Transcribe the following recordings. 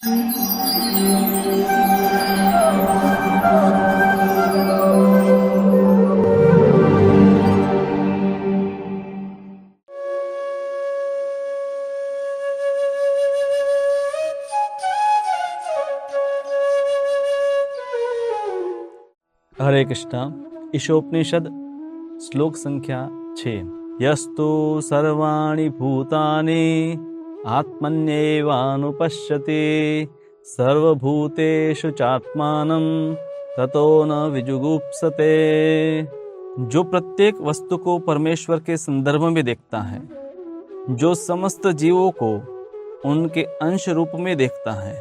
हरे कृष्णा। ईशोपनिषद श्लोक संख्या 6। यस्तु सर्वाणि भूतानि आत्मन्येवानुपश्यति सर्वभूतेषु चात्मानं ततो न विजुगुप्सते। जो प्रत्येक वस्तु को परमेश्वर के संदर्भ में देखता है, जो समस्त जीवों को उनके अंश रूप में देखता है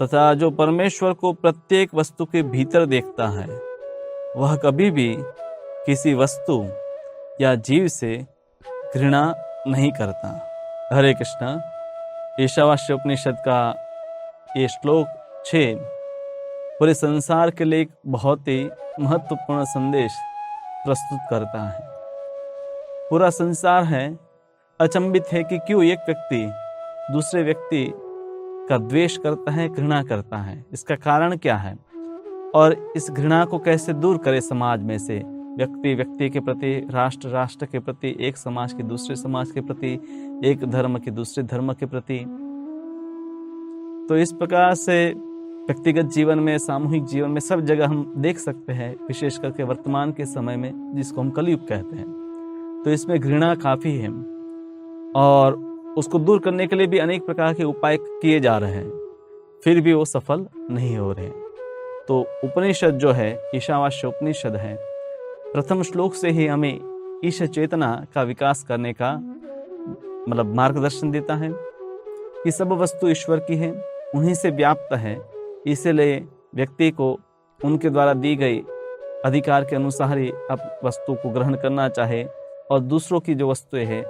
तथा जो परमेश्वर को प्रत्येक वस्तु के भीतर देखता है, वह कभी भी किसी वस्तु या जीव से घृणा नहीं करता। हरे कृष्णा। ईशावास्य उपनिषद का ये श्लोक 6 पूरे संसार के लिए एक बहुत ही महत्वपूर्ण संदेश प्रस्तुत करता है। पूरा संसार है अचंभित है कि क्यों एक व्यक्ति दूसरे व्यक्ति का द्वेष करता है, घृणा करता है। इसका कारण क्या है और इस घृणा को कैसे दूर करे समाज में से, व्यक्ति व्यक्ति के प्रति, राष्ट्र राष्ट्र के प्रति, एक समाज के दूसरे समाज के प्रति, एक धर्म के दूसरे धर्म के प्रति। तो इस प्रकार से व्यक्तिगत जीवन में, सामूहिक जीवन में, सब जगह हम देख सकते हैं, विशेष करके वर्तमान के समय में जिसको हम कलयुग कहते हैं। तो इसमें घृणा काफ़ी है और उसको दूर करने के लिए भी अनेक प्रकार के उपाय किए जा रहे हैं, फिर भी वो सफल नहीं हो रहे। तो उपनिषद जो है, ईशावास्य उपनिषद है, प्रथम श्लोक से ही हमें ईश चेतना का विकास करने का मार्गदर्शन देता है कि सब वस्तु ईश्वर की है, उन्हीं से व्याप्त है। इसलिए व्यक्ति को उनके द्वारा दी गई अधिकार के अनुसार ही अब वस्तु को ग्रहण करना चाहे और दूसरों की जो वस्तुएं है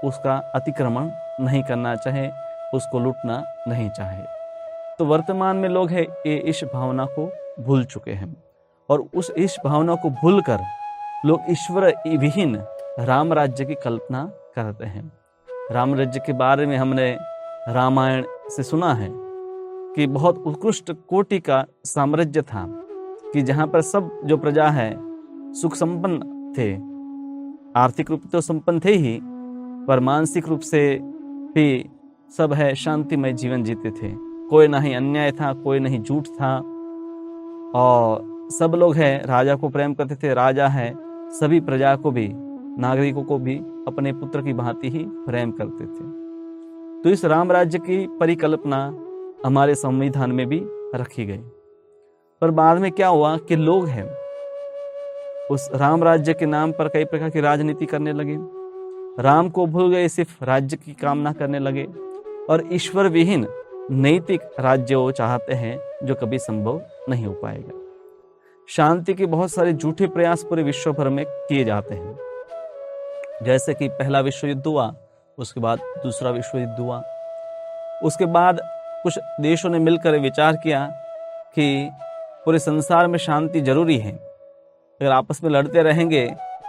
उसका अतिक्रमण नहीं करना चाहे, उसको लूटना नहीं चाहे। तो वर्तमान में लोग हैं ये इस भावना को भूल चुके हैं और उस इस भावना को भूलकर लोग ईश्वर विहीन राम राज्य की कल्पना करते हैं। राम राज्य के बारे में हमने रामायण से सुना है कि बहुत उत्कृष्ट कोटि का साम्राज्य था कि जहाँ पर सब जो प्रजा है सुख संपन्न थे, आर्थिक रूप तो संपन्न थे ही, पर मानसिक रूप से भी सब है शांतिमय जीवन जीते थे। कोई नहीं अन्याय था, कोई नहीं झूठ था और सब लोग हैं राजा को प्रेम करते थे। राजा है सभी प्रजा को भी, नागरिकों को भी अपने पुत्र की भांति ही प्रेम करते थे। तो इस राम राज्य की परिकल्पना हमारे संविधान में भी रखी गई। पर बाद में क्या हुआ कि लोग हैं उस राम राज्य के नाम पर कई प्रकार की राजनीति करने लगे, राम को भूल गए, सिर्फ राज्य की कामना करने लगे और ईश्वर विहीन नैतिक राज्य वो चाहते हैं जो कभी संभव नहीं हो पाएगा। शांति के बहुत सारे झूठे प्रयास पूरे विश्व भर में किए जाते हैं, जैसे कि पहला विश्व युद्ध हुआ, उसके बाद दूसरा विश्व युद्ध हुआ, उसके बाद कुछ देशों ने मिलकर विचार किया कि पूरे संसार में शांति जरूरी है, अगर आपस में लड़ते रहेंगे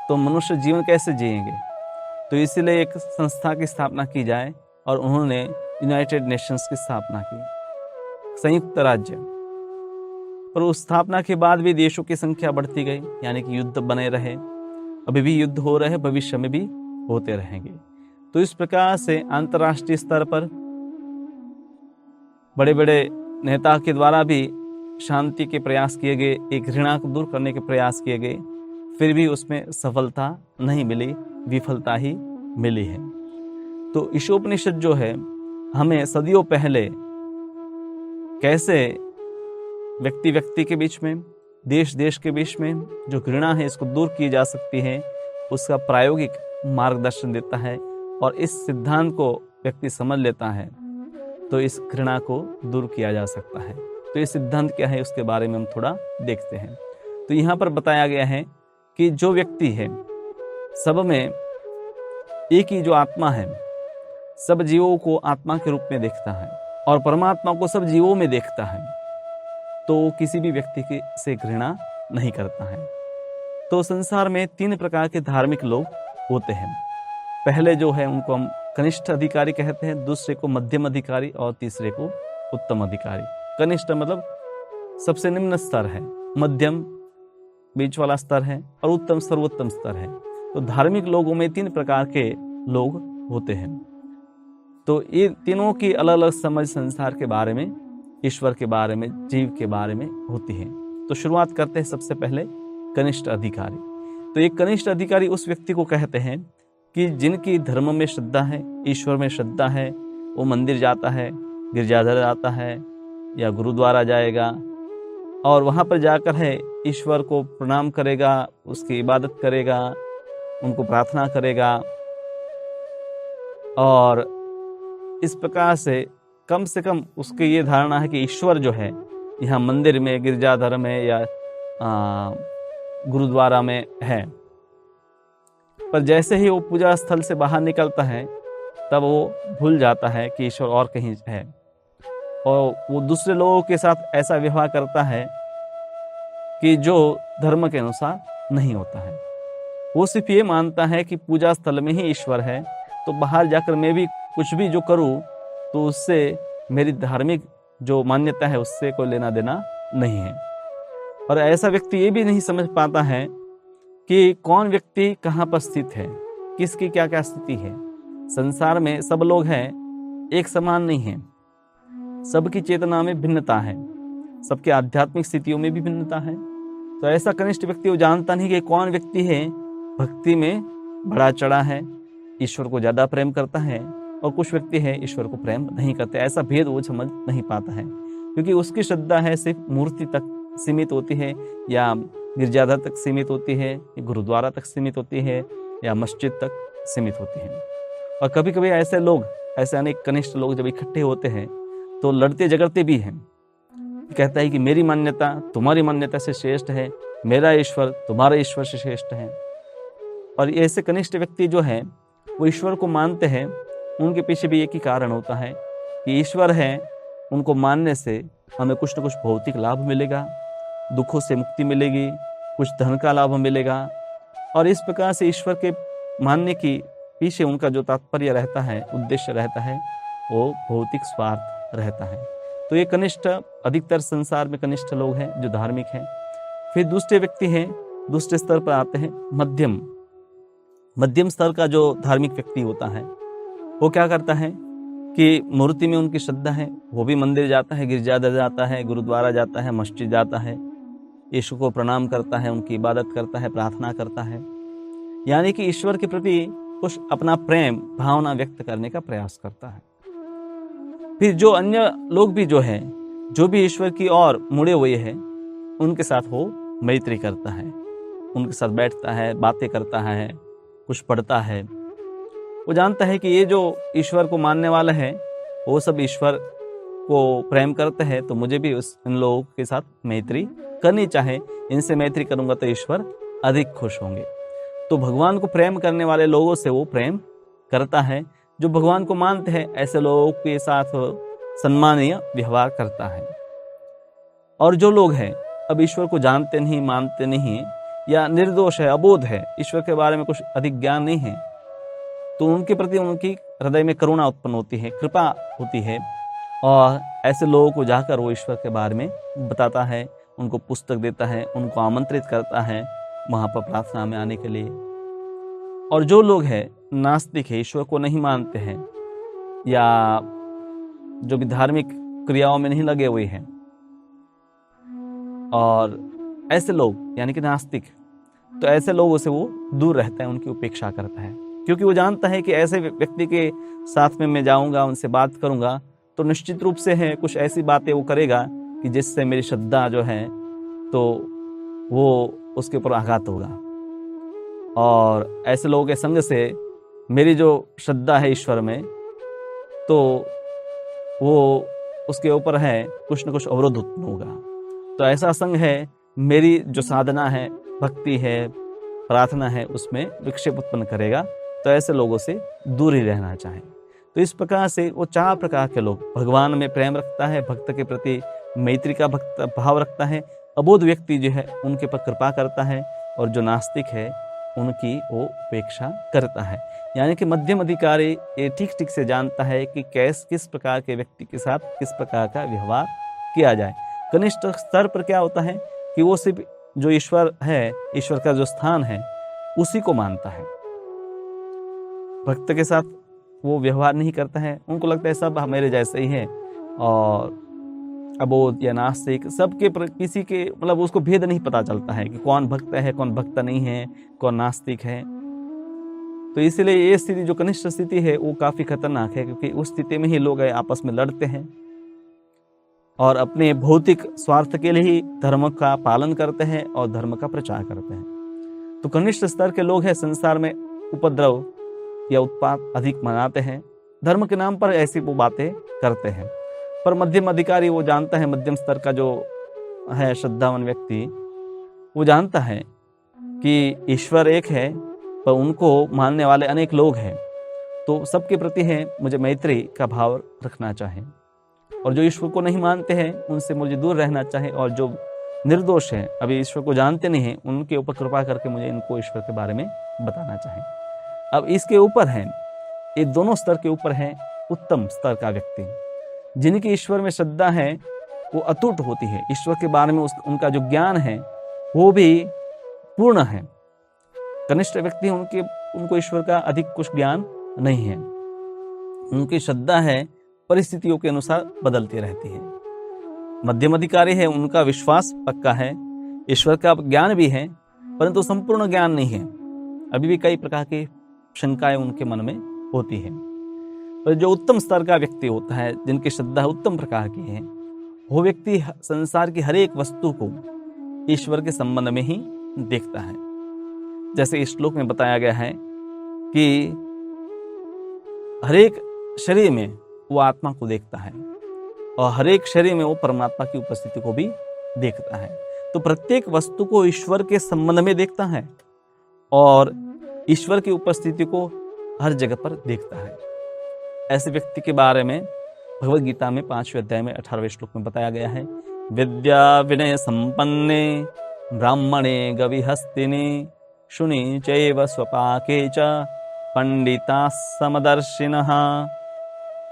तो मनुष्य जीवन कैसे जिएंगे। तो इसीलिए एक संस्था की स्थापना की जाए और उन्होंने यूनाइटेड नेशंस की स्थापना की, संयुक्त राज्य। और उस स्थापना के बाद भी देशों की संख्या बढ़ती गई, यानी कि युद्ध बने रहे, अभी भी युद्ध हो रहे, भविष्य में भी होते रहेंगे। तो इस प्रकार से अंतर्राष्ट्रीय स्तर पर बड़े बड़े नेता के द्वारा भी शांति के प्रयास किए गए, एक घृणा को दूर करने के प्रयास किए गए, फिर भी उसमें सफलता नहीं मिली, विफलता ही मिली है। तो ईशोपनिषद जो है हमें सदियों पहले कैसे व्यक्ति व्यक्ति के बीच में, देश देश के बीच में जो घृणा है इसको दूर की जा सकती है, उसका प्रायोगिक मार्गदर्शन देता है। और इस सिद्धांत को व्यक्ति समझ लेता है तो इस घृणा को दूर किया जा सकता है। तो ये सिद्धांत क्या है उसके बारे में हम थोड़ा देखते हैं। तो यहाँ पर बताया गया है कि जो व्यक्ति है, सब में एक ही जो आत्मा है, सब जीवों को आत्मा के रूप में देखता है और परमात्मा को सब जीवों में देखता है, तो किसी भी व्यक्ति की से घृणा नहीं करता है। तो संसार में 3 प्रकार के धार्मिक लोग होते हैं। पहले जो है उनको हम कनिष्ठ अधिकारी कहते हैं, दूसरे को मध्यम अधिकारी और तीसरे को उत्तम अधिकारी। कनिष्ठ मतलब सबसे निम्न स्तर है, मध्यम बीच वाला स्तर है और उत्तम सर्वोत्तम स्तर है। तो धार्मिक लोगों में 3 प्रकार के लोग होते हैं। तो ये तीनों की अलग अलग समझ संसार के बारे में, ईश्वर के बारे में, जीव के बारे में होती है। तो शुरुआत करते हैं सबसे पहले कनिष्ठ अधिकारी। तो एक कनिष्ठ अधिकारी उस व्यक्ति को कहते हैं कि जिनकी धर्म में श्रद्धा है, ईश्वर में श्रद्धा है, वो मंदिर जाता है, गिरजाघर जाता है या गुरुद्वारा जाएगा और वहाँ पर जाकर है ईश्वर को प्रणाम करेगा, उसकी इबादत करेगा, उनको प्रार्थना करेगा। और इस प्रकार से कम उसकी ये धारणा है कि ईश्वर जो है यहाँ मंदिर में, गिरजाघर में या गुरुद्वारा में है। पर जैसे ही वो पूजा स्थल से बाहर निकलता है तब वो भूल जाता है कि ईश्वर और कहीं है और वो दूसरे लोगों के साथ ऐसा व्यवहार करता है कि जो धर्म के अनुसार नहीं होता है। वो सिर्फ ये मानता है कि पूजा स्थल में ही ईश्वर है, तो बाहर जाकर मैं भी कुछ भी जो करूं तो उससे मेरी धार्मिक जो मान्यता है उससे कोई लेना देना नहीं है। और ऐसा व्यक्ति ये भी नहीं समझ पाता है कि कौन व्यक्ति कहाँ पर स्थित है, किसकी क्या क्या स्थिति है। संसार में सब लोग हैं, एक समान नहीं है, सबकी चेतना में भिन्नता है, सबके आध्यात्मिक स्थितियों में भी भिन्नता है। तो ऐसा कनिष्ठ व्यक्ति वो जानता नहीं कि कौन व्यक्ति है भक्ति में बड़ा चढ़ा है, ईश्वर को ज्यादा प्रेम करता है और कुछ व्यक्ति है ईश्वर को प्रेम नहीं करते। ऐसा भेद वो समझ नहीं पाता है क्योंकि उसकी श्रद्धा है सिर्फ मूर्ति तक सीमित होती है या गिरजाघर तक सीमित होती है, गुरुद्वारा तक सीमित होती है या मस्जिद तक सीमित होती है। और कभी कभी ऐसे लोग, ऐसे अनेक कनिष्ठ लोग जब इकट्ठे होते हैं तो लड़ते झगड़ते भी हैं। कहता है कि मेरी मान्यता तुम्हारी मान्यता से श्रेष्ठ है, मेरा ईश्वर तुम्हारे ईश्वर से श्रेष्ठ है। और ऐसे कनिष्ठ व्यक्ति जो है वो ईश्वर को मानते हैं, उनके पीछे भी एक ही कारण होता है कि ईश्वर है, उनको मानने से हमें कुछ न कुछ भौतिक लाभ मिलेगा, दुखों से मुक्ति मिलेगी, कुछ धन का लाभ मिलेगा। और इस प्रकार से ईश्वर के मानने की पीछे उनका जो तात्पर्य रहता है, उद्देश्य रहता है, वो भौतिक स्वार्थ रहता है। तो ये कनिष्ठ, अधिकतर संसार में कनिष्ठ लोग हैं जो धार्मिक हैं। फिर दूसरे व्यक्ति हैं, दूसरे स्तर पर आते हैं मध्यम स्तर का जो धार्मिक व्यक्ति होता है वो क्या करता है कि मूर्ति में उनकी श्रद्धा है, वो भी मंदिर जाता है, गिरजाघर जाता है, गुरुद्वारा जाता है, मस्जिद जाता है, यीशु को प्रणाम करता है, उनकी इबादत करता है, प्रार्थना करता है, यानी कि ईश्वर के प्रति कुछ अपना प्रेम भावना व्यक्त करने का प्रयास करता है। फिर जो अन्य लोग भी जो है, जो भी ईश्वर की ओर मुड़े हुए हैं, उनके साथ वो मैत्री करता है, उनके साथ बैठता है, बातें करता है, कुछ पढ़ता है। वो जानता है कि ये जो ईश्वर को मानने वाला है वो सब ईश्वर को प्रेम करते हैं, तो मुझे भी इन लोगों के साथ मैत्री करनी चाहे, इनसे मैत्री करूंगा तो ईश्वर अधिक खुश होंगे। तो भगवान को प्रेम करने वाले लोगों से वो प्रेम करता है, जो भगवान को मानते हैं ऐसे लोगों के साथ सम्मानीय व्यवहार करता है। और जो लोग हैं अब ईश्वर को जानते नहीं, मानते नहीं या निर्दोष है, अबोध है, ईश्वर के बारे में कुछ अधिक ज्ञान नहीं है, तो उनके प्रति उनकी हृदय में करुणा उत्पन्न होती है, कृपा होती है और ऐसे लोगों को जाकर वो ईश्वर के बारे में बताता है, उनको पुस्तक देता है, उनको आमंत्रित करता है वहाँ पर प्रार्थना में आने के लिए। और जो लोग हैं नास्तिक है, ईश्वर को नहीं मानते हैं या जो भी धार्मिक क्रियाओं में नहीं लगे हुए हैं, और ऐसे लोग यानी कि नास्तिक, तो ऐसे लोगों से वो दूर रहता है, उनकी उपेक्षा करता है, क्योंकि वो जानता है कि ऐसे व्यक्ति के साथ में मैं जाऊंगा, उनसे बात करूंगा तो निश्चित रूप से है कुछ ऐसी बातें वो करेगा कि जिससे मेरी श्रद्धा जो है तो वो उसके ऊपर आघात होगा। और ऐसे लोगों के संग से मेरी जो श्रद्धा है ईश्वर में, तो वो उसके ऊपर है कुछ न कुछ अवरोध उत्पन्न होगा। तो ऐसा संग है, मेरी जो साधना है, भक्ति है, प्रार्थना है, उसमें विक्षेप उत्पन्न करेगा। तो ऐसे लोगों से दूर ही रहना चाहिए। तो इस प्रकार से वो 4 प्रकार के लोग, भगवान में प्रेम रखता है, भक्त के प्रति मैत्री का भक्त भाव रखता है, अबोध व्यक्ति जो है उनके पर कृपा करता है, और जो नास्तिक है उनकी वो उपेक्षा करता है। यानी कि मध्यम अधिकारी ये ठीक ठीक से जानता है कि किस प्रकार के व्यक्ति के साथ किस प्रकार का व्यवहार किया जाए। कनिष्ठ स्तर पर क्या होता है कि वो सिर्फ जो ईश्वर है, ईश्वर का जो स्थान है, उसी को मानता है। भक्त के साथ वो व्यवहार नहीं करता है। उनको लगता है सब मेरे जैसे ही हैं, और अबोध या नास्तिक सबके किसी के मतलब उसको भेद नहीं पता चलता है कि कौन भक्त है, कौन भक्त नहीं है, कौन नास्तिक है। तो इसलिए ये स्थिति जो कनिष्ठ स्थिति है वो काफी खतरनाक है, क्योंकि उस स्थिति में ही लोग आपस में लड़ते हैं और अपने भौतिक स्वार्थ के लिए ही धर्म का पालन करते हैं और धर्म का प्रचार करते हैं। तो कनिष्ठ स्तर के लोग हैं संसार में उपद्रव या उत्पात अधिक मनाते हैं, धर्म के नाम पर ऐसी वो बातें करते हैं। पर मध्यम अधिकारी वो जानता है, मध्यम स्तर का जो है श्रद्धावान व्यक्ति, वो जानता है कि ईश्वर एक है, पर उनको मानने वाले अनेक लोग हैं। तो सबके प्रति है मुझे मैत्री का भाव रखना चाहिए, और जो ईश्वर को नहीं मानते हैं उनसे मुझे दूर रहना चाहिए, और जो निर्दोष हैं, अभी ईश्वर को जानते नहीं हैं, उनके ऊपर कृपा करके मुझे इनको ईश्वर के बारे में बताना चाहिए। अब इसके ऊपर है, ये दोनों स्तर के ऊपर है उत्तम स्तर का व्यक्ति, जिनकी ईश्वर में श्रद्धा है वो अटूट होती है, ईश्वर के बारे में उनका जो ज्ञान है वो भी पूर्ण है। कनिष्ठ व्यक्ति उनको ईश्वर का अधिक कुछ ज्ञान नहीं है, उनकी श्रद्धा है परिस्थितियों के अनुसार बदलती रहती है। मध्यम अधिकारी है, उनका विश्वास पक्का है, ईश्वर का ज्ञान भी है, परंतु संपूर्ण ज्ञान नहीं है, अभी भी कई प्रकार की शंकाएं उनके मन में होती है। पर जो उत्तम स्तर का व्यक्ति होता है, जिनकी श्रद्धा उत्तम प्रकार की है, वो व्यक्ति संसार की हर एक वस्तु को ईश्वर के संबंध में ही देखता है। जैसे इस श्लोक में बताया गया है कि हर एक शरीर में वो आत्मा को देखता है, और हर एक शरीर में वो परमात्मा की उपस्थिति को भी देखता है। तो प्रत्येक वस्तु को ईश्वर के संबंध में देखता है, और ईश्वर की उपस्थिति को हर जगह पर देखता है। ऐसे व्यक्ति के बारे में भगवद गीता में 5वें अध्याय में 18वें श्लोक में बताया गया है, विद्या विनय संपन्ने ब्राह्मणे गविहस्तिने शुनि चैव स्वपाके च पंडिता समदर्शिनः।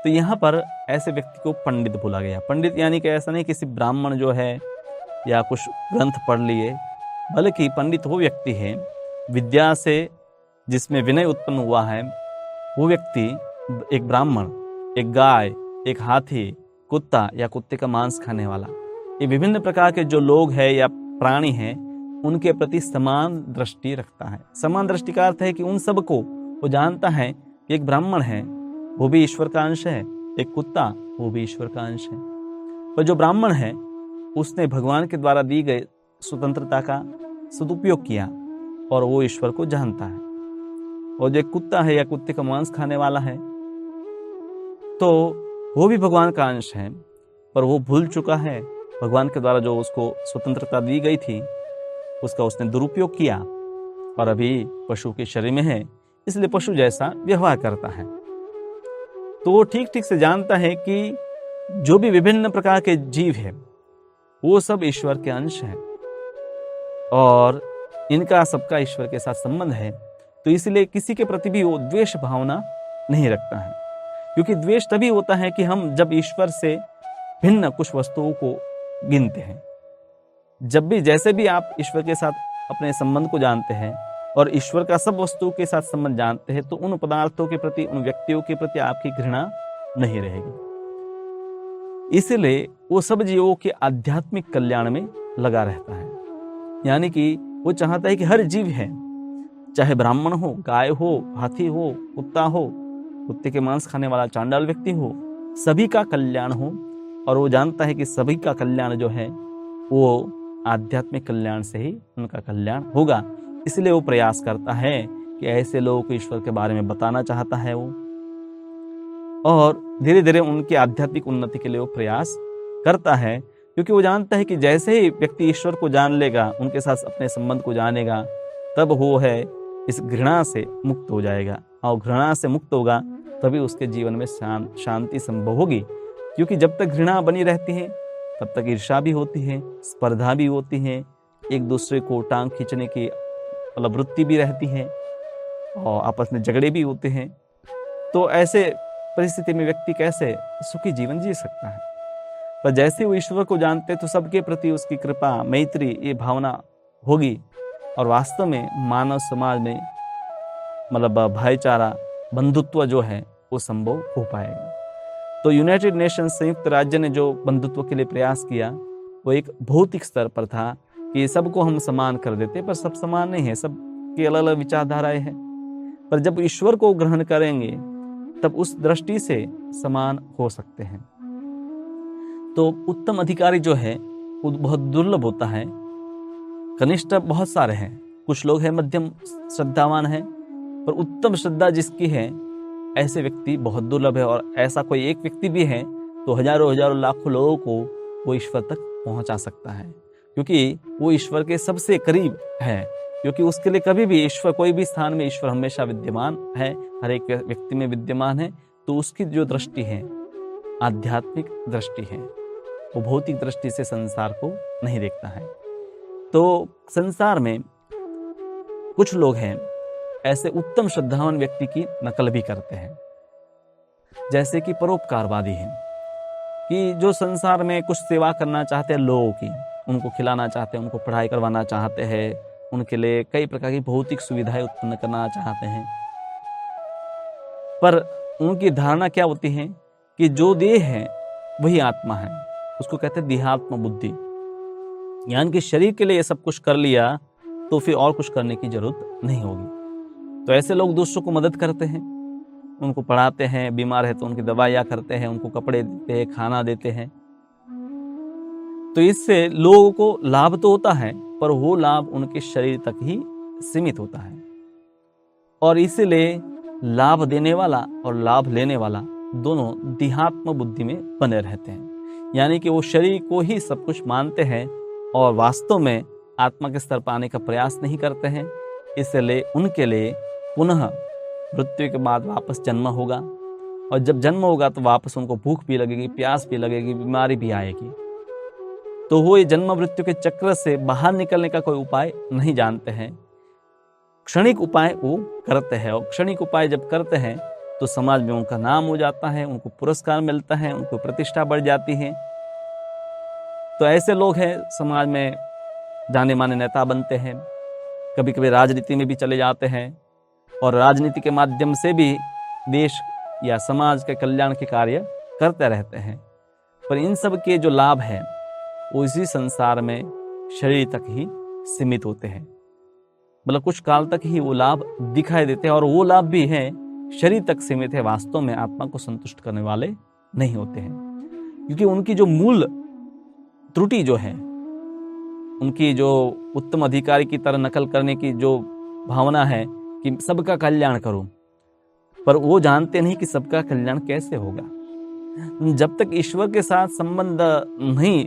तो यहाँ पर ऐसे व्यक्ति को पंडित बोला गया। पंडित यानी कि ऐसा नहीं किसी ब्राह्मण जो है या कुछ ग्रंथ पढ़ लिए, बल्कि पंडित वो व्यक्ति है विद्या से जिसमें विनय उत्पन्न हुआ है, वो व्यक्ति एक ब्राह्मण, एक गाय, एक हाथी, कुत्ता या कुत्ते का मांस खाने वाला, ये विभिन्न प्रकार के जो लोग हैं या प्राणी हैं, उनके प्रति समान दृष्टि रखता है। समान दृष्टि का अर्थ है कि उन सबको वो जानता है कि एक ब्राह्मण है वो भी ईश्वर का अंश है, एक कुत्ता वो भी ईश्वर का अंश है। पर जो ब्राह्मण है उसने भगवान के द्वारा दी गई स्वतंत्रता का सदुपयोग किया और वो ईश्वर को जानता है। और जो एक कुत्ता है या कुत्ते का मांस खाने वाला है, तो वो भी भगवान का अंश है, पर वो भूल चुका है। भगवान के द्वारा जो उसको स्वतंत्रता दी गई थी उसका उसने दुरुपयोग किया, और अभी पशु के शरीर में है, इसलिए पशु जैसा व्यवहार करता है। तो वो ठीक ठीक से जानता है कि जो भी विभिन्न प्रकार के जीव है वो सब ईश्वर के अंश हैं, और इनका सबका ईश्वर के साथ संबंध है। तो इसलिए किसी के प्रति भी वो द्वेष भावना नहीं रखता है, क्योंकि द्वेष तभी होता है कि हम जब ईश्वर से भिन्न कुछ वस्तुओं को गिनते हैं। जब भी जैसे भी आप ईश्वर के साथ अपने संबंध को जानते हैं और ईश्वर का सब वस्तुओं के साथ संबंध जानते हैं, तो उन पदार्थों के प्रति, उन व्यक्तियों के प्रति आपकी घृणा नहीं रहेगी। इसलिए वो सब जीवों के आध्यात्मिक कल्याण में लगा रहता है। यानी कि वो चाहता है कि हर जीव है, चाहे ब्राह्मण हो, गाय हो, हाथी हो, कुत्ता हो, कुत्ते के मांस खाने वाला चांडाल व्यक्ति हो, सभी का कल्याण हो। और वो जानता है कि सभी का कल्याण जो है वो आध्यात्मिक कल्याण से ही उनका कल्याण होगा। इसलिए वो प्रयास करता है कि ऐसे लोगों को ईश्वर के बारे में बताना चाहता है वो, और धीरे धीरे उनकी आध्यात्मिक उन्नति के लिए वो प्रयास करता है। क्योंकि वो जानता है कि जैसे ही व्यक्ति ईश्वर को जान लेगा, उनके साथ अपने संबंध को जानेगा, तब वो है इस घृणा से मुक्त हो जाएगा, और घृणा से मुक्त होगा तभी उसके जीवन में शांति संभव होगी। क्योंकि जब तक घृणा बनी रहती है तब तक ईर्ष्या भी होती है, स्पर्धा भी होती है, एक दूसरे को टांग खींचने की मतलब वृत्ति भी रहती है और आपस में झगड़े भी होते हैं। तो ऐसे परिस्थिति में व्यक्ति कैसे सुखी जीवन जी सकता है? पर जैसे वो ईश्वर को जानते तो सबके प्रति उसकी कृपा, मैत्री, ये भावना होगी और वास्तव में मानव समाज में मतलब भाईचारा, बंधुत्व जो है वो संभव हो पाएगा। तो यूनाइटेड नेशन संयुक्त राज्य ने जो बंधुत्व के लिए प्रयास किया वो एक भौतिक स्तर पर था कि सबको हम समान कर देते, पर सब समान नहीं है, सबकी अलग अलग विचारधाराएं हैं। पर जब ईश्वर को ग्रहण करेंगे तब उस दृष्टि से समान हो सकते हैं। तो उत्तम अधिकारी जो है वो बहुत दुर्लभ होता है। कनिष्ठ बहुत सारे हैं, कुछ लोग हैं मध्यम श्रद्धावान हैं, पर उत्तम श्रद्धा जिसकी है ऐसे व्यक्ति बहुत दुर्लभ है। और ऐसा कोई एक व्यक्ति भी है तो हजारों हजारों लाखों लोगों को वो ईश्वर तक पहुंचा सकता है, क्योंकि वो ईश्वर के सबसे करीब है। क्योंकि उसके लिए कभी भी ईश्वर, कोई भी स्थान में ईश्वर हमेशा विद्यमान है, हर एक व्यक्ति में विद्यमान है। तो उसकी जो दृष्टि है आध्यात्मिक दृष्टि है, वो भौतिक दृष्टि से संसार को नहीं देखता है। तो संसार में कुछ लोग हैं ऐसे उत्तम श्रद्धावान व्यक्ति की नकल भी करते हैं, जैसे कि परोपकारवादी हैं, कि जो संसार में कुछ सेवा करना चाहते हैं लोगों की, उनको खिलाना चाहते हैं, उनको पढ़ाई करवाना चाहते हैं, उनके लिए कई प्रकार की भौतिक सुविधाएं उत्पन्न करना चाहते हैं। पर उनकी धारणा क्या होती है कि जो देह है वही आत्मा है, उसको कहते हैं देहात्म बुद्धि। यानी कि शरीर के लिए ये सब कुछ कर लिया तो फिर और कुछ करने की जरूरत नहीं होगी। तो ऐसे लोग दूसरों को मदद करते हैं, उनको पढ़ाते हैं, बीमार है तो उनकी दवाइयाँ करते हैं, उनको कपड़े देते हैं, खाना देते हैं। तो इससे लोगों को लाभ तो होता है, पर वो लाभ उनके शरीर तक ही सीमित होता है। और इसीलिए लाभ देने वाला और लाभ लेने वाला दोनों देहात्म बुद्धि में बने रहते हैं। यानी कि वो शरीर को ही सब कुछ मानते हैं और वास्तव में आत्मा के स्तर पर आने का प्रयास नहीं करते हैं। इसलिए उनके लिए पुनः मृत्यु के बाद वापस जन्म होगा, और जब जन्म होगा तो वापस उनको भूख भी लगेगी, प्यास भी लगेगी, बीमारी भी आएगी। तो वो ये जन्म मृत्यु के चक्र से बाहर निकलने का कोई उपाय नहीं जानते हैं। क्षणिक उपाय वो करते हैं, और क्षणिक उपाय जब करते हैं तो समाज में उनका नाम हो जाता है, उनको पुरस्कार मिलता है, उनको प्रतिष्ठा बढ़ जाती है। तो ऐसे लोग हैं समाज में जाने माने नेता बनते हैं, कभी कभी राजनीति में भी चले जाते हैं, और राजनीति के माध्यम से भी देश या समाज के कल्याण के कार्य करते रहते हैं। पर इन सब के जो लाभ हैं वो इसी संसार में शरीर तक ही सीमित होते हैं, मतलब कुछ काल तक ही वो लाभ दिखाई देते हैं, और वो लाभ भी हैं शरीर तक सीमित है, वास्तव में आत्मा को संतुष्ट करने वाले नहीं होते हैं। क्योंकि उनकी जो मूल त्रुटि जो है, उनकी जो उत्तम अधिकारी की तरह नकल करने की जो भावना है कि सबका कल्याण करूं, पर वो जानते नहीं कि सबका कल्याण कैसे होगा। जब तक ईश्वर के साथ संबंध नहीं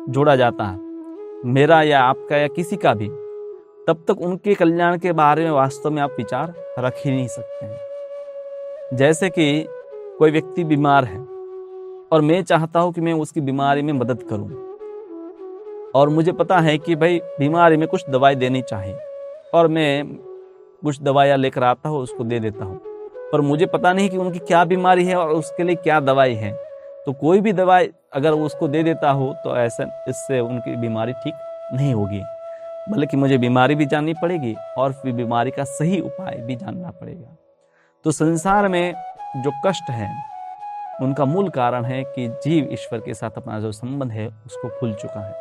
जोड़ा जाता, मेरा या आपका या किसी का भी, तब तक उनके कल्याण के बारे में वास्तव में आप विचार रख ही नहीं सकते हैं। जैसे कि कोई व्यक्ति बीमार है और मैं चाहता हूं कि मैं उसकी बीमारी में मदद करूं, और मुझे पता है कि भाई बीमारी में कुछ दवाई देनी चाहिए, और मैं कुछ दवाइयाँ लेकर आता हूँ, उसको दे देता हूँ, पर मुझे पता नहीं कि उनकी क्या बीमारी है और उसके लिए क्या दवाई है। तो कोई भी दवाई अगर उसको दे देता हो तो ऐसा इससे उनकी बीमारी ठीक नहीं होगी, बल्कि मुझे बीमारी भी जाननी पड़ेगी और फिर बीमारी का सही उपाय भी जानना पड़ेगा। तो संसार में जो कष्ट है उनका मूल कारण है कि जीव ईश्वर के साथ अपना जो संबंध है उसको भूल चुका है,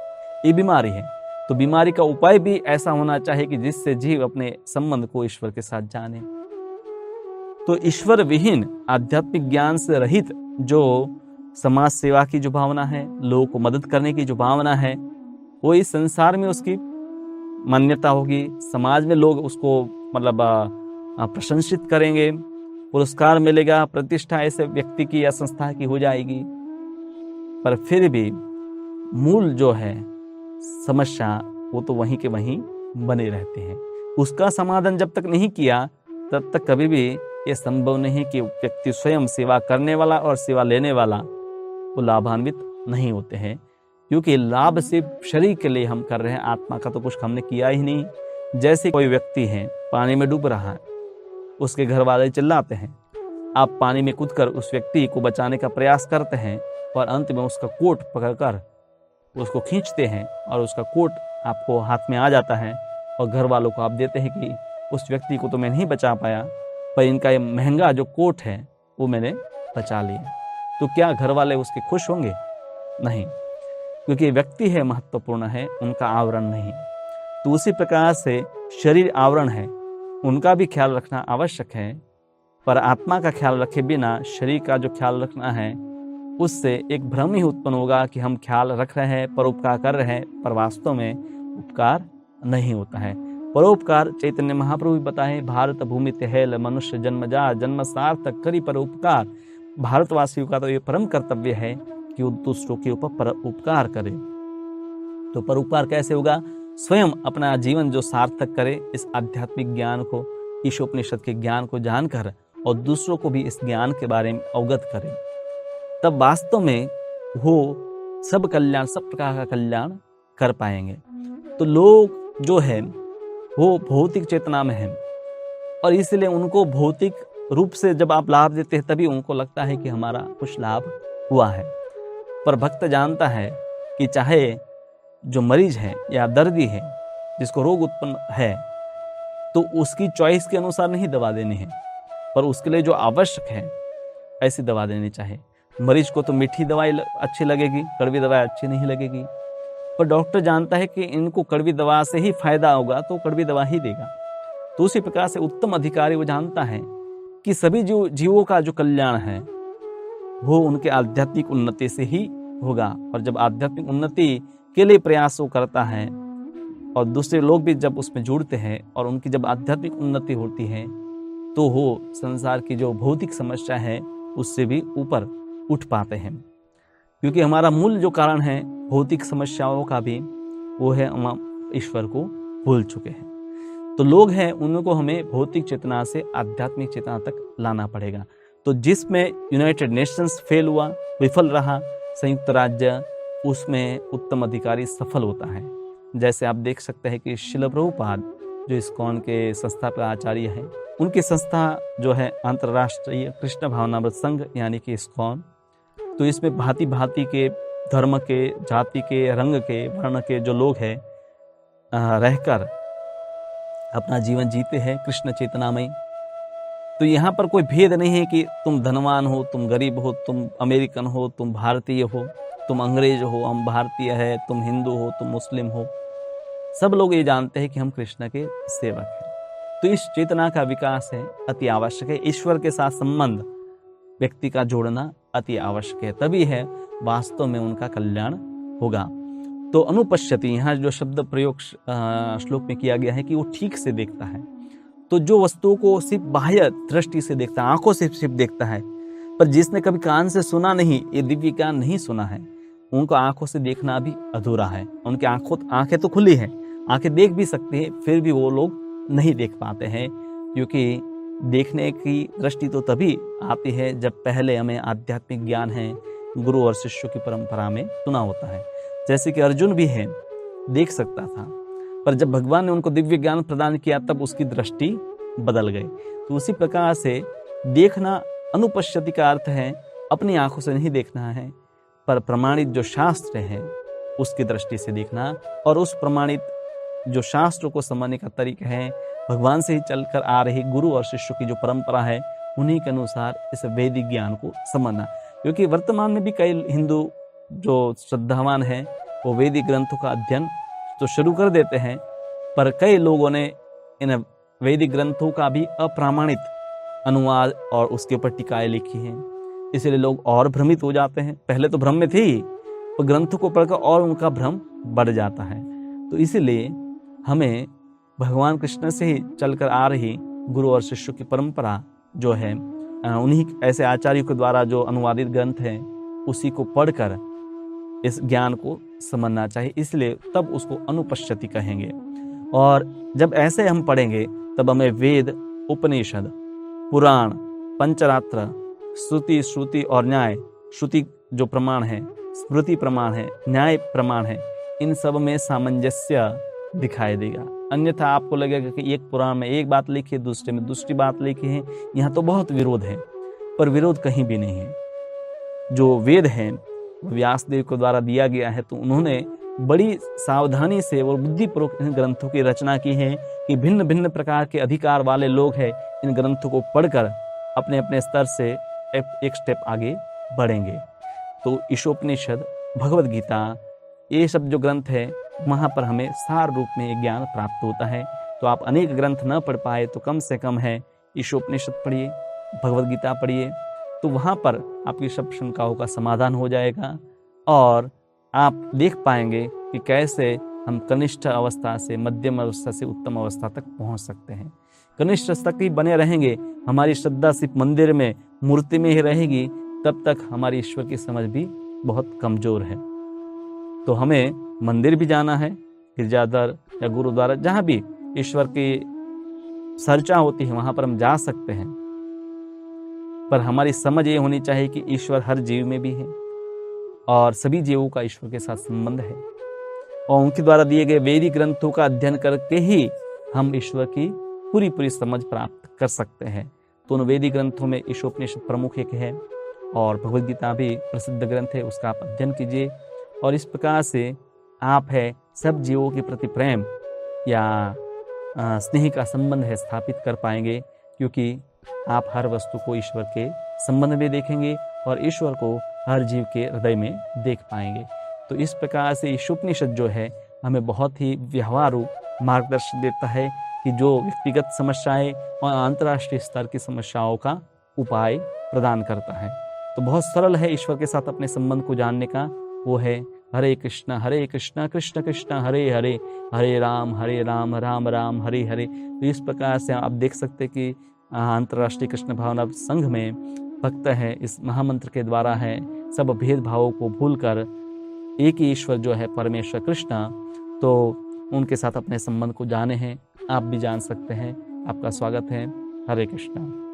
ये बीमारी है। तो बीमारी का उपाय भी ऐसा होना चाहिए कि जिससे जीव अपने संबंध को ईश्वर के साथ जाने। तो ईश्वर विहीन आध्यात्मिक ज्ञान से रहित जो समाज सेवा की जो भावना है, लोगों को मदद करने की जो भावना है, वो इस संसार में उसकी मान्यता होगी, समाज में लोग उसको मतलब प्रशंसित करेंगे, पुरस्कार मिलेगा, प्रतिष्ठा ऐसे व्यक्ति की या संस्था की हो जाएगी। पर फिर भी मूल जो है समस्या वो तो वहीं के वहीं बने रहते हैं। उसका समाधान जब तक नहीं किया तब तक कभी भी ये संभव नहीं कि व्यक्ति स्वयं सेवा करने वाला और सेवा लेने वाला वो लाभान्वित नहीं होते हैं, क्योंकि लाभ सिर्फ शरीर के लिए हम कर रहे हैं, आत्मा का तो कुछ हमने किया ही नहीं। जैसे कोई व्यक्ति है पानी में डूब रहा है, उसके घर वाले चिल्लाते हैं, आप पानी में कूदकर उस व्यक्ति को बचाने का प्रयास करते हैं और अंत में उसका कोट पकड़कर उसको खींचते हैं और उसका कोट आपको हाथ में आ जाता है और घर वालों को आप देते हैं कि उस व्यक्ति को तो मैं नहीं बचा पाया, पर इनका ये महंगा जो कोट है वो मैंने बचा लिया। तो क्या घर वाले उसके खुश होंगे? नहीं, क्योंकि व्यक्ति है महत्वपूर्ण है, उनका आवरण नहीं। तो उसी प्रकार से शरीर आवरण है, उनका भी ख्याल रखना आवश्यक है, पर आत्मा का ख्याल रखे बिना शरीर का जो ख्याल रखना है उससे एक भ्रम ही उत्पन्न होगा कि हम ख्याल रख रहे हैं, परोपकार कर रहे हैं, पर वास्तव में उपकार नहीं होता है। परोपकार चैतन्य महाप्रभु भी बताए, भारत भूमि तेहेल मनुष्य जन्मजा जन्म सार्थक करी परोपकार। भारतवासियों का तो ये परम कर्तव्य है कि वो दूसरों के ऊपर उपकार करे। तो परोपकार कैसे होगा? स्वयं अपना जीवन जो सार्थक करे, इस आध्यात्मिक ज्ञान को, ईशोपनिषद के ज्ञान को जानकर और दूसरों को भी इस ज्ञान के बारे में अवगत करे, तब वास्तव में वो सब कल्याण, सब प्रकार का कल्याण कर पाएंगे। तो लोग जो है वो भौतिक चेतना में है और इसलिए उनको भौतिक रूप से जब आप लाभ देते हैं तभी उनको लगता है कि हमारा कुछ लाभ हुआ है। पर भक्त जानता है कि चाहे जो मरीज है या दर्दी है, जिसको रोग उत्पन्न है, तो उसकी चॉइस के अनुसार नहीं दवा देनी है, पर उसके लिए जो आवश्यक है ऐसी दवा देनी चाहिए। मरीज को तो मीठी दवाई अच्छी लगेगी, कड़वी दवाई अच्छी नहीं लगेगी, पर डॉक्टर जानता है कि इनको कड़वी दवा से ही फायदा होगा तो कड़वी दवा ही देगा। तो उसी प्रकार से उत्तम अधिकारी वो जानता है कि सभी जीवों का जो कल्याण है वो उनके आध्यात्मिक उन्नति से ही होगा। और जब आध्यात्मिक उन्नति के लिए प्रयास वो करता है और दूसरे लोग भी जब उसमें जुड़ते हैं और उनकी जब आध्यात्मिक उन्नति होती है तो वो संसार की जो भौतिक समस्या है उससे भी ऊपर उठ पाते हैं। क्योंकि हमारा मूल जो कारण है भौतिक समस्याओं का भी, वो है हम ईश्वर को भूल चुके हैं। तो लोग हैं, उनको हमें भौतिक चेतना से आध्यात्मिक चेतना तक लाना पड़ेगा। तो जिसमें यूनाइटेड नेशंस फेल हुआ, विफल रहा, संयुक्त राज्य, उसमें उत्तम अधिकारी सफल होता है। जैसे आप देख सकते हैं कि श्रील प्रभुपाद जो इस्कॉन के संस्थापक आचार्य हैं, उनकी संस्था जो है अंतर्राष्ट्रीय कृष्ण भावनामृत संघ यानी कि इस्कॉन, तो इसमें भांति भांति के धर्म के, जाति के, रंग के, वर्ण के जो लोग हैं रहकर अपना जीवन जीते हैं कृष्ण चेतनामय। तो यहाँ पर कोई भेद नहीं है कि तुम धनवान हो, तुम गरीब हो, तुम अमेरिकन हो, तुम भारतीय हो, तुम अंग्रेज हो, हम भारतीय है, तुम हिंदू हो, तुम मुस्लिम हो। सब लोग ये जानते हैं कि हम कृष्ण के सेवक हैं। तो इस चेतना का विकास है अति आवश्यक है। ईश्वर के साथ संबंध व्यक्ति का जोड़ना अति आवश्यक है, तभी है वास्तव में उनका कल्याण होगा। तो अनुपश्यति, यहाँ जो शब्द प्रयोग श्लोक में किया गया है कि वो ठीक से देखता है। तो जो वस्तुओं को सिर्फ बाह्य दृष्टि से देखता है, आंखों से सिर्फ देखता है, पर जिसने कभी कान से सुना नहीं, ये दिव्य ज्ञान नहीं सुना है, उनको आंखों से देखना भी अधूरा है। उनकी आंखें तो खुली हैं, आंखें देख भी सकती हैं, फिर भी वो लोग नहीं देख पाते हैं। क्योंकि देखने की दृष्टि तो तभी आती है जब पहले हमें आध्यात्मिक ज्ञान है, गुरु और शिष्यों की परंपरा में सुना होता है। जैसे कि अर्जुन भी है, देख सकता था, पर जब भगवान ने उनको दिव्य ज्ञान प्रदान किया तब उसकी दृष्टि बदल गई। तो उसी प्रकार से देखना, अनुपश्यति का अर्थ है अपनी आंखों से नहीं देखना है, पर प्रमाणित जो शास्त्र है उसकी दृष्टि से देखना। और उस प्रमाणित जो शास्त्रों को समझने का तरीका है भगवान से ही चलकर आ रही गुरु और शिष्यों की जो परंपरा है, उन्हीं के अनुसार इस वैदिक ज्ञान को समझना। क्योंकि वर्तमान में भी कई हिंदू जो श्रद्धावान हैं वो वैदिक ग्रंथों का अध्ययन तो शुरू कर देते हैं, पर कई लोगों ने इन वैदिक ग्रंथों का भी अप्रामाणिक अनुवाद और उसके ऊपर टीकाएं लिखी हैं। इसलिए लोग और भ्रमित हो जाते हैं। पहले तो भ्रम में थे ही, पर ग्रंथों को पढ़कर और उनका भ्रम बढ़ जाता है। तो इसलिए हमें भगवान कृष्ण से ही चलकर आ रही गुरु और शिष्यों की परंपरा जो है, उन्हीं ऐसे आचार्यों के द्वारा जो अनुवादित ग्रंथ हैं उसी को पढ़कर इस ज्ञान को समझना चाहिए। इसलिए तब उसको अनुपश्यति कहेंगे। और जब ऐसे हम पढ़ेंगे तब हमें वेद, उपनिषद, पुराण, पंचरात्र, श्रुति, श्रुति और न्याय, श्रुति जो प्रमाण है, स्मृति प्रमाण है, न्याय प्रमाण है, इन सब में सामंजस्य दिखाई देगा। अन्यथा आपको लगेगा कि एक पुराण में एक बात लिखी है, दूसरे में दूसरी बात लिखी है, यहाँ तो बहुत विरोध है, पर विरोध कहीं भी नहीं है। जो वेद है व्यासदेव के द्वारा दिया गया है, तो उन्होंने बड़ी सावधानी से और बुद्धिपूर्वक इन ग्रंथों की रचना की है कि भिन्न भिन्न प्रकार के अधिकार वाले लोग हैं इन ग्रंथों को पढ़कर अपने अपने स्तर से एक स्टेप आगे बढ़ेंगे। तो ईशोपनिषद, भगवद गीता, ये सब जो ग्रंथ है वहाँ पर हमें सार रूप में एक ज्ञान प्राप्त होता है। तो आप अनेक ग्रंथ न पढ़ पाए तो कम से कम है ईशोपनिषद पढ़िए, भगवद गीता पढ़िए, तो वहाँ पर आपकी सब शंकाओं का समाधान हो जाएगा और आप देख पाएंगे कि कैसे हम कनिष्ठ अवस्था से मध्यम अवस्था से उत्तम अवस्था तक पहुँच सकते हैं। कनिष्ठ तक ही बने रहेंगे, हमारी श्रद्धा सिर्फ मंदिर में मूर्ति में ही रहेगी, तब तक हमारी ईश्वर की समझ भी बहुत कमजोर है। तो हमें मंदिर भी जाना है, गिरजाघर या गुरुद्वारा, जहाँ भी ईश्वर की चर्चा होती है वहाँ पर हम जा सकते हैं, पर हमारी समझ ये होनी चाहिए कि ईश्वर हर जीव में भी है और सभी जीवों का ईश्वर के साथ संबंध है और उनके द्वारा दिए गए वैदिक ग्रंथों का अध्ययन करके ही हम ईश्वर की पूरी समझ प्राप्त कर सकते हैं। तो उन वैदिक ग्रंथों में ईशोपनिषद प्रमुख एक है और भगवद गीता भी प्रसिद्ध ग्रंथ है, उसका आप अध्ययन कीजिए और इस प्रकार से आप है सब जीवों के प्रति प्रेम या स्नेह का संबंध है स्थापित कर पाएंगे, क्योंकि आप हर वस्तु को ईश्वर के संबंध में देखेंगे और ईश्वर को हर जीव के हृदय में देख पाएंगे। तो इस प्रकार से ईशोपनिषद जो है हमें बहुत ही व्यवहारू मार्गदर्शन देता है कि जो व्यक्तिगत समस्याएं और अंतर्राष्ट्रीय स्तर की समस्याओं का उपाय प्रदान करता है। तो बहुत सरल है ईश्वर के साथ अपने संबंध को जानने का, वो है हरे कृष्ण कृष्ण कृष्ण हरे हरे, हरे राम राम राम हरे हरे। तो इस प्रकार से आप देख सकते हैं कि अंतर्राष्ट्रीय कृष्ण भावना संघ में भक्त है इस महामंत्र के द्वारा है सब भेदभावों को भूलकर एक ही ईश्वर जो है परमेश्वर कृष्ण, तो उनके साथ अपने संबंध को जाने हैं, आप भी जान सकते हैं। आपका स्वागत है। हरे कृष्ण।